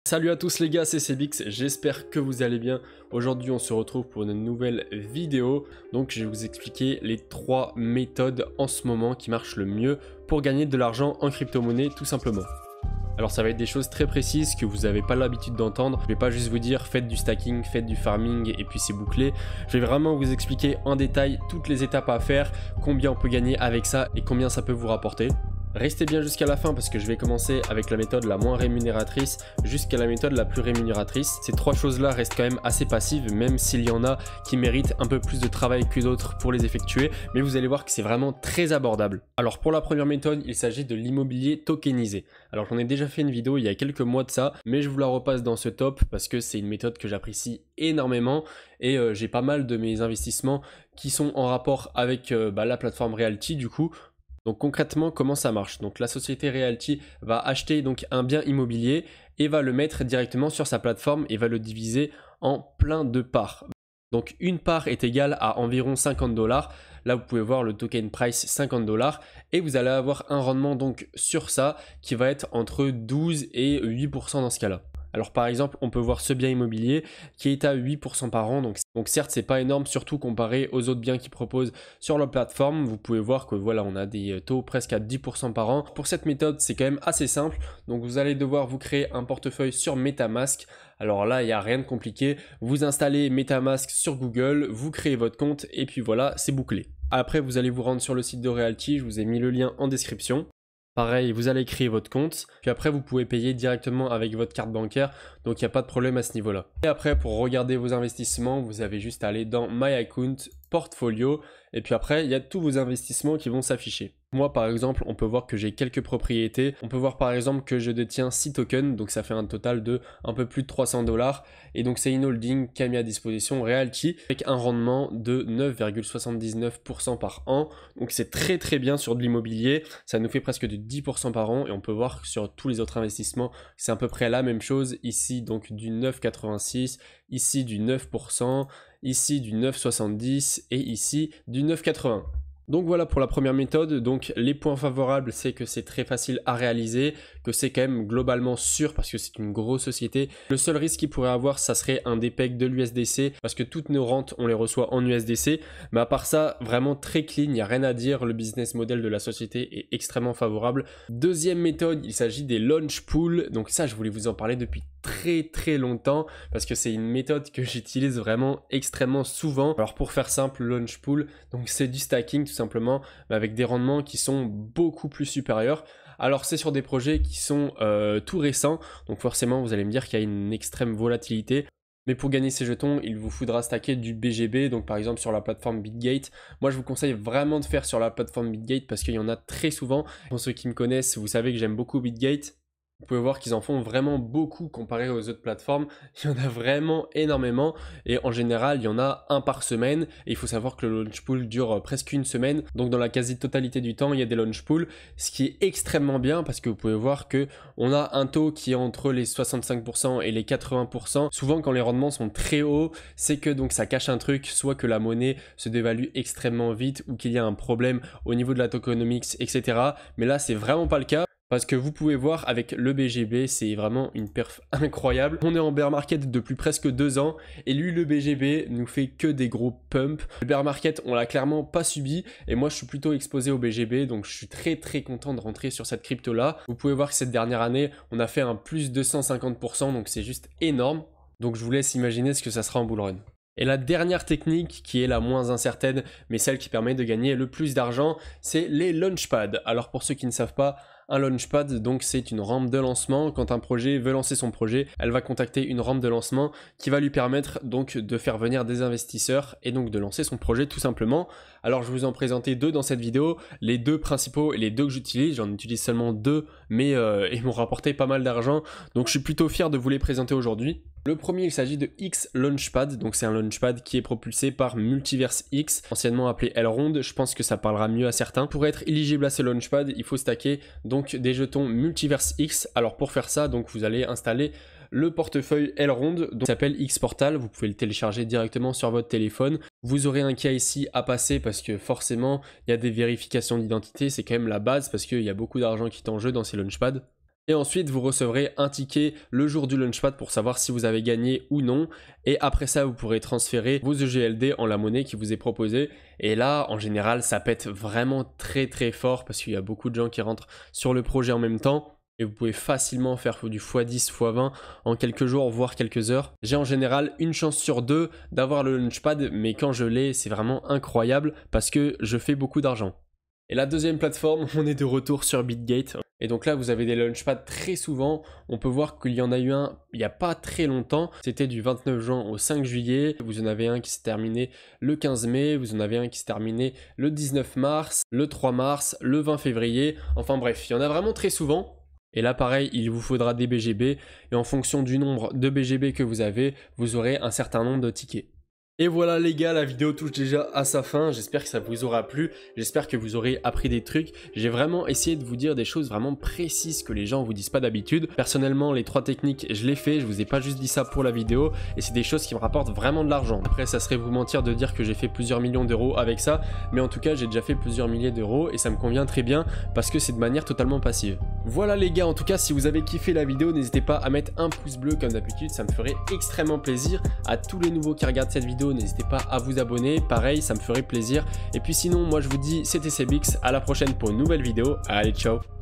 Salut à tous les gars, c'est Cbix, j'espère que vous allez bien. Aujourd'hui on se retrouve pour une nouvelle vidéo. Donc je vais vous expliquer les 3 méthodes en ce moment qui marchent le mieux pour gagner de l'argent en crypto-monnaie tout simplement. Alors ça va être des choses très précises que vous n'avez pas l'habitude d'entendre. Je vais pas juste vous dire faites du stacking, faites du farming et puis c'est bouclé. Je vais vraiment vous expliquer en détail toutes les étapes à faire, combien on peut gagner avec ça et combien ça peut vous rapporter. Restez bien jusqu'à la fin parce que je vais commencer avec la méthode la moins rémunératrice jusqu'à la méthode la plus rémunératrice. Ces 3 choses-là restent quand même assez passives, même s'il y en a qui méritent un peu plus de travail que d'autres pour les effectuer, mais vous allez voir que c'est vraiment très abordable. Alors pour la première méthode, il s'agit de l'immobilier tokenisé. Alors j'en ai déjà fait une vidéo il y a quelques mois de ça, mais je vous la repasse dans ce top parce que c'est une méthode que j'apprécie énormément et j'ai pas mal de mes investissements qui sont en rapport avec la plateforme Realty du coup. Donc concrètement, comment ça marche? Donc la société Realty va acheter donc un bien immobilier et va le mettre directement sur sa plateforme et va le diviser en plein de parts. Donc une part est égale à environ 50 $. Là, vous pouvez voir le token price 50 $ et vous allez avoir un rendement donc sur ça qui va être entre 12 et 8% dans ce cas-là. Alors par exemple, on peut voir ce bien immobilier qui est à 8% par an. Donc certes, c'est pas énorme, surtout comparé aux autres biens qu'ils proposent sur leur plateforme. Vous pouvez voir que voilà, on a des taux presque à 10% par an. Pour cette méthode, c'est quand même assez simple. Donc vous allez devoir vous créer un portefeuille sur MetaMask. Alors là, il n'y a rien de compliqué. Vous installez MetaMask sur Google, vous créez votre compte et puis voilà, c'est bouclé. Après, vous allez vous rendre sur le site de Realty. Je vous ai mis le lien en description. Pareil, vous allez créer votre compte, puis après vous pouvez payer directement avec votre carte bancaire, donc il n'y a pas de problème à ce niveau-là. Et après, pour regarder vos investissements, vous avez juste à aller dans My Account, Portfolio, et puis après, il y a tous vos investissements qui vont s'afficher. Moi, par exemple, on peut voir que j'ai quelques propriétés. On peut voir par exemple que je détiens 6 tokens, donc ça fait un total de un peu plus de 300 $. Et donc c'est une holding qu'a mis à disposition Realty avec un rendement de 9,79% par an. Donc c'est très très bien sur de l'immobilier. Ça nous fait presque de 10% par an. Et on peut voir que sur tous les autres investissements, c'est à peu près la même chose. Ici, donc du 9,86, ici du 9%, ici du 9,70 et ici du 9,80. Donc voilà pour la première méthode. Donc les points favorables, c'est que c'est très facile à réaliser, que c'est quand même globalement sûr parce que c'est une grosse société. Le seul risque qu'il pourrait avoir, ça serait un dépeg de l'USDC parce que toutes nos rentes, on les reçoit en USDC. Mais à part ça, vraiment très clean, il n'y a rien à dire. Le business model de la société est extrêmement favorable. Deuxième méthode, il s'agit des launch pools. Donc ça, je voulais vous en parler depuis très longtemps parce que c'est une méthode que j'utilise vraiment extrêmement souvent. Alors pour faire simple, launch pool, donc c'est du stacking tout simplement, mais avec des rendements qui sont beaucoup plus supérieurs. Alors c'est sur des projets qui sont tout récents, donc forcément vous allez me dire qu'il y a une extrême volatilité. Mais pour gagner ces jetons, il vous faudra stacker du BGB, donc par exemple sur la plateforme BitGate. Moi je vous conseille vraiment de faire sur la plateforme BitGate parce qu'il y en a très souvent. Pour ceux qui me connaissent, vous savez que j'aime beaucoup BitGate. Vous pouvez voir qu'ils en font vraiment beaucoup comparé aux autres plateformes. Il y en a vraiment énormément et en général, il y en a un par semaine. Et il faut savoir que le launch pool dure presque une semaine. Donc dans la quasi-totalité du temps, il y a des launch pools, ce qui est extrêmement bien parce que vous pouvez voir que on a un taux qui est entre les 65% et les 80%. Souvent quand les rendements sont très hauts, c'est que donc ça cache un truc, soit que la monnaie se dévalue extrêmement vite ou qu'il y a un problème au niveau de la tokenomics, etc. Mais là, c'est vraiment pas le cas. Parce que vous pouvez voir avec le BGB, c'est vraiment une perf incroyable. On est en bear market depuis presque 2 ans et lui, le BGB, nous fait que des gros pumps. Le bear market, on l'a clairement pas subi et moi, je suis plutôt exposé au BGB, donc je suis très content de rentrer sur cette crypto-là. Vous pouvez voir que cette dernière année, on a fait un plus 250%, donc c'est juste énorme. Donc je vous laisse imaginer ce que ça sera en bull run. Et la dernière technique qui est la moins incertaine, mais celle qui permet de gagner le plus d'argent, c'est les launchpads. Alors pour ceux qui ne savent pas, un launchpad, donc c'est une rampe de lancement. Quand un projet veut lancer son projet, elle va contacter une rampe de lancement qui va lui permettre donc de faire venir des investisseurs et donc de lancer son projet tout simplement. Alors je vous en présentais 2 dans cette vidéo, les 2 principaux et les 2 que j'utilise. J'en utilise seulement 2, mais ils m'ont rapporté pas mal d'argent, donc je suis plutôt fier de vous les présenter aujourd'hui. Le premier, il s'agit de X Launchpad, donc c'est un launchpad qui est propulsé par Multiverse X, anciennement appelé Elrond. Je pense que ça parlera mieux à certains. Pour être éligible à ce launchpad, il faut stacker donc des jetons Multiverse X. Alors pour faire ça, donc vous allez installer le portefeuille Elrond, qui s'appelle X-Portal. Vous pouvez le télécharger directement sur votre téléphone. Vous aurez un KYC à passer parce que forcément, il y a des vérifications d'identité. C'est quand même la base parce qu'il y a beaucoup d'argent qui est en jeu dans ces launchpads. Et ensuite, vous recevrez un ticket le jour du Launchpad pour savoir si vous avez gagné ou non. Et après ça, vous pourrez transférer vos EGLD en la monnaie qui vous est proposée. Et là, en général, ça pète vraiment très très fort parce qu'il y a beaucoup de gens qui rentrent sur le projet en même temps. Et vous pouvez facilement faire du x10, x20 en quelques jours, voire quelques heures. J'ai en général une chance sur deux d'avoir le Launchpad, mais quand je l'ai, c'est vraiment incroyable parce que je fais beaucoup d'argent. Et la deuxième plateforme, on est de retour sur Bitgate. Et donc là, vous avez des launchpads très souvent. On peut voir qu'il y en a eu un il n'y a pas très longtemps. C'était du 29 juin au 5 juillet. Vous en avez un qui s'est terminé le 15 mai. Vous en avez un qui s'est terminé le 19 mars, le 3 mars, le 20 février. Enfin bref, il y en a vraiment très souvent. Et là, pareil, il vous faudra des BGB. Et en fonction du nombre de BGB que vous avez, vous aurez un certain nombre de tickets. Et voilà les gars, la vidéo touche déjà à sa fin, j'espère que ça vous aura plu, j'espère que vous aurez appris des trucs. J'ai vraiment essayé de vous dire des choses vraiment précises que les gens vous disent pas d'habitude. Personnellement, les 3 techniques, je les fais, je vous ai pas juste dit ça pour la vidéo, et c'est des choses qui me rapportent vraiment de l'argent. Après, ça serait vous mentir de dire que j'ai fait plusieurs millions d'euros avec ça, mais en tout cas, j'ai déjà fait plusieurs milliers d'euros, et ça me convient très bien, parce que c'est de manière totalement passive. Voilà les gars, en tout cas, si vous avez kiffé la vidéo, n'hésitez pas à mettre un pouce bleu comme d'habitude, ça me ferait extrêmement plaisir. À tous les nouveaux qui regardent cette vidéo, n'hésitez pas à vous abonner, pareil, ça me ferait plaisir. Et puis sinon, moi je vous dis, c'était CBX, à la prochaine pour une nouvelle vidéo. Allez, ciao!